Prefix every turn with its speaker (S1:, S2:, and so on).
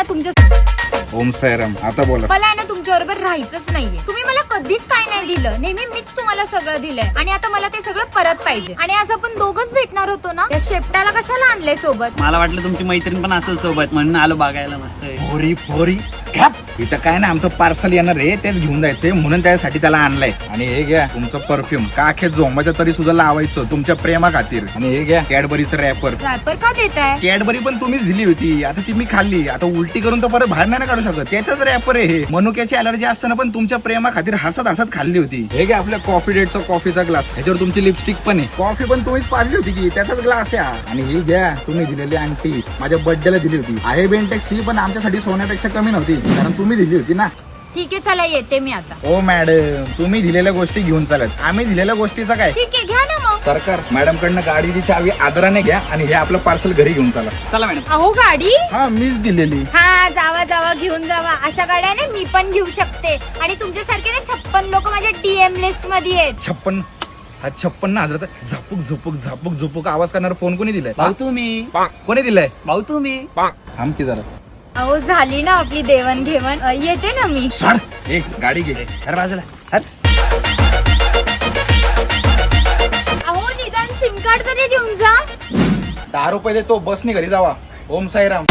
S1: ना तुमच्या
S2: ओम साईराम. आता बोला.
S1: मला आहे ना तुमच्या बरोबर राहायचंच नाहीये. तुम्ही मला कधीच काय नाही दिलं, नेहमी मीच तुम्हाला सगळं दिलंय आणि आता मला ते सगळं परत पाहिजे. आणि आज आपण दोघच भेटणार होतो ना, त्या शेपटाला कशाला आणलंय सोबत?
S3: मला वाटलं तुमची मैत्रीण पण असेल सोबत म्हणून आलो बघायला. मस्त आहे.
S2: फोरी फोरी इथं काय ना, आमचं पार्सल येणार आहे, तेच घेऊन जायचंय म्हणून त्यासाठी त्याला आणलंय. आणि हे घ्या तुमचं परफ्यूम, का अख्या झोंबाच्या तरी सुद्धा लावायचं तुमच्या प्रेमा खातीर. आणि हे घ्या कॅडबरीचं रॅपर.
S1: रॅपर का देताय?
S2: कॅडबरी पण तुम्हीच दिली होती, आता ती मी खाल्ली. आता उलटी करून तर परत बाहेर नाही काढू शकत. त्याचाच रॅपर आहे हे. मनुक्याची अलर्जी असताना पण तुमच्या प्रेमा खातीर हसत हसत खाल्ली होती. हे घ्या आपल्या कॉफी डेटचा कॉफीचा ग्लास, ह्याच्यावर तुमची लिपस्टिक पण आहे. कॉफी पण तुम्हीच पाजली होती की, त्याचाच ग्लास आहे. आणि ही घ्या तुम्ही दिलेली अंगठी, माझ्या बर्थडेला दिली होती. आहे बेंटेक्स ही, पण आमच्यासाठी सोन्यापेक्षा कमी नव्हती, कारण तुम्ही दिली होती ना.
S1: ठीक आहे चला येते मी आता.
S2: ओ मॅडम, तुम्ही दिलेल्या गोष्टी घेऊन चालत, आम्ही दिलेल्या गोष्टीचा काय?
S1: ठीक आहे घ्या ना मग.
S2: सरकार, मॅडम कडनं गाडीची चावी आदराने घ्या आणि हे आपलं पार्सल घरी घेऊन चला.
S3: चला मॅडम.
S1: अहो गाडी?
S2: हा मीच दिलेली.
S1: हा जावा जावा घेऊन जावा. अशा गाड्या ना मी पण घेऊ शकते. आणि तुमच्यासारखे ना 56 लोक माझ्या डीएम लिस्ट मध्ये आहेत.
S2: 56? हा 56 हजार झापूक झुपूक झापूक झुपूक आवाज करणारा फोन कोणी दिलाय?
S3: भाऊ तुम्ही.
S2: कोणी दिलाय?
S3: भाऊ तुम्ही.
S2: थांब की जरा.
S1: अहो झाली ना आपली देवण घेवण. येते ना मी.
S2: सर एक गाडी घे.
S3: सर बाजूला. सर.
S1: अहो निदान सिम कार्ड तरी देऊन जा.
S2: 10 रुपये देतो, बसनी घरी जावा. ओम साईराम.